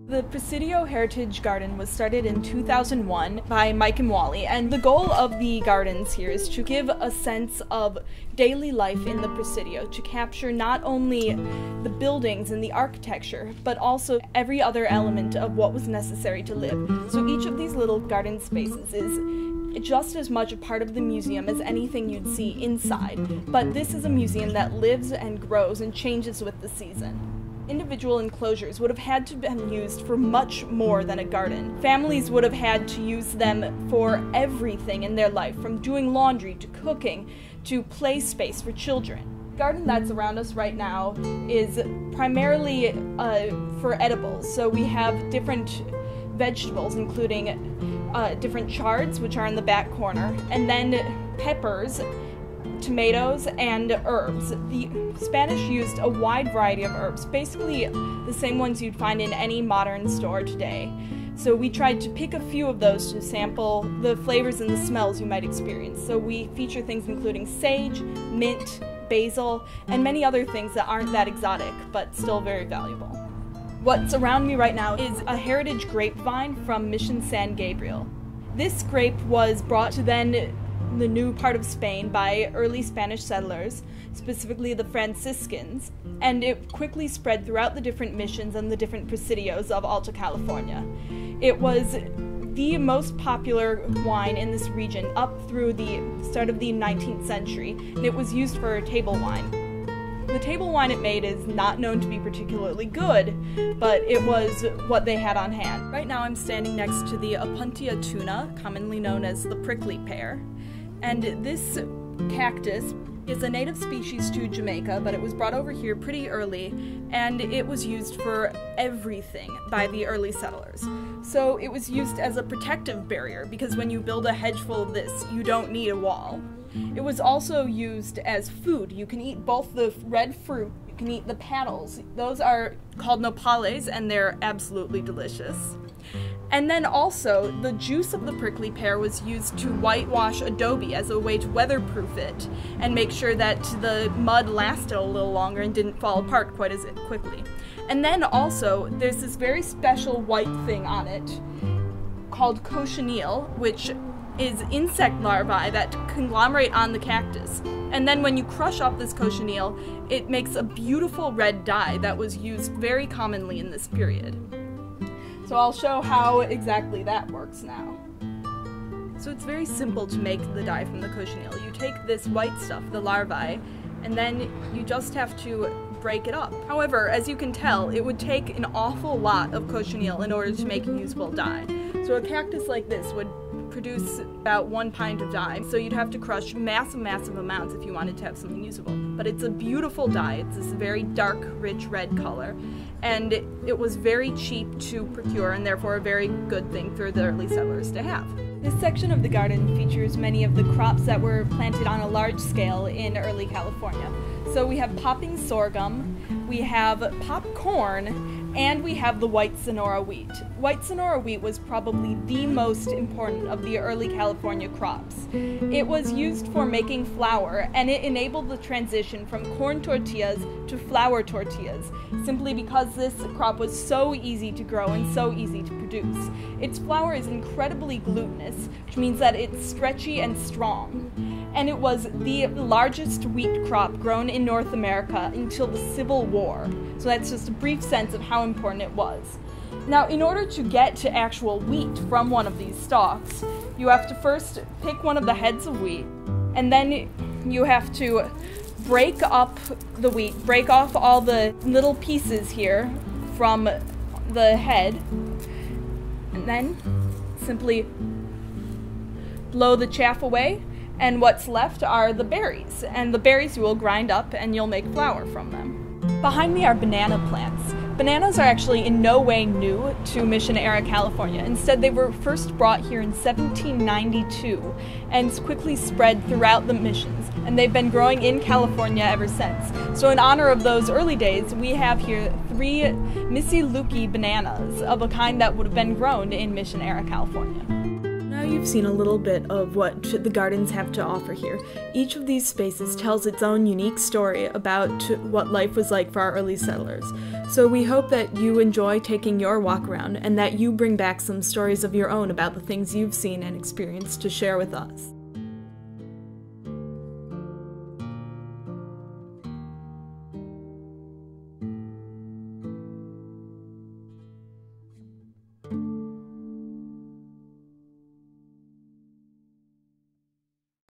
The Presidio Heritage Garden was started in 2001 by Mike and Wally, and the goal of the gardens here is to give a sense of daily life in the Presidio, to capture not only the buildings and the architecture, but also every other element of what was necessary to live. So each of these little garden spaces is just as much a part of the museum as anything you'd see inside, but this is a museum that lives and grows and changes with the season. Individual enclosures would have had to been used for much more than a garden. Families would have had to use them for everything in their life, from doing laundry to cooking to play space for children. The garden that's around us right now is primarily for edibles, so we have different vegetables, including different chards, which are in the back corner, and then peppers, tomatoes, and herbs. The Spanish used a wide variety of herbs, basically the same ones you'd find in any modern store today. So we tried to pick a few of those to sample the flavors and the smells you might experience. So we feature things including sage, mint, basil, and many other things that aren't that exotic, but still very valuable. What's around me right now is a heritage grapevine from Mission San Gabriel. This grape was brought to then the new part of Spain by early Spanish settlers, specifically the Franciscans, and it quickly spread throughout the different missions and the different presidios of Alta California. It was the most popular wine in this region up through the start of the 19th century, and it was used for table wine. The table wine it made is not known to be particularly good, but it was what they had on hand. Right now I'm standing next to the Opuntia tuna, commonly known as the prickly pear. And this cactus is a native species to Jamaica, but it was brought over here pretty early, and it was used for everything by the early settlers. So it was used as a protective barrier, because when you build a hedge full of this, you don't need a wall. It was also used as food. You can eat both the red fruit, you can eat the petals. Those are called nopales, and they're absolutely delicious. And then also, the juice of the prickly pear was used to whitewash adobe as a way to weatherproof it and make sure that the mud lasted a little longer and didn't fall apart quite as quickly. And then also, there's this very special white thing on it called cochineal, which is insect larvae that conglomerate on the cactus. And then when you crush off this cochineal, it makes a beautiful red dye that was used very commonly in this period. So I'll show how exactly that works now. So it's very simple to make the dye from the cochineal. You take this white stuff, the larvae, and then you just have to break it up. However, as you can tell, it would take an awful lot of cochineal in order to make a usable dye. So a cactus like this would produce about 1 pint of dye, so you'd have to crush massive amounts if you wanted to have something usable. But it's a beautiful dye. It's this very dark, rich red color, and it was very cheap to procure and therefore a very good thing for the early settlers to have. This section of the garden features many of the crops that were planted on a large scale in early California. So we have popping sorghum, we have popcorn, and we have the white Sonora wheat. White Sonora wheat was probably the most important of the early California crops. It was used for making flour, and it enabled the transition from corn tortillas to flour tortillas, simply because this crop was so easy to grow and so easy to produce. Its flour is incredibly glutinous, which means that it's stretchy and strong. And it was the largest wheat crop grown in North America until the Civil War. So that's just a brief sense of how important it was. Now, in order to get to actual wheat from one of these stalks, you have to first pick one of the heads of wheat, and then you have to break up the wheat, break off all the little pieces here from the head, and then simply blow the chaff away, and what's left are the berries, and the berries you will grind up and you'll make flour from them. Behind me are banana plants. Bananas are actually in no way new to Mission-era California. Instead, they were first brought here in 1792 and quickly spread throughout the missions, and they've been growing in California ever since. So in honor of those early days, we have here 3 Missy Luki bananas of a kind that would have been grown in Mission-era California. Now you've seen a little bit of what the gardens have to offer here. Each of these spaces tells its own unique story about what life was like for our early settlers. So we hope that you enjoy taking your walk around and that you bring back some stories of your own about the things you've seen and experienced to share with us.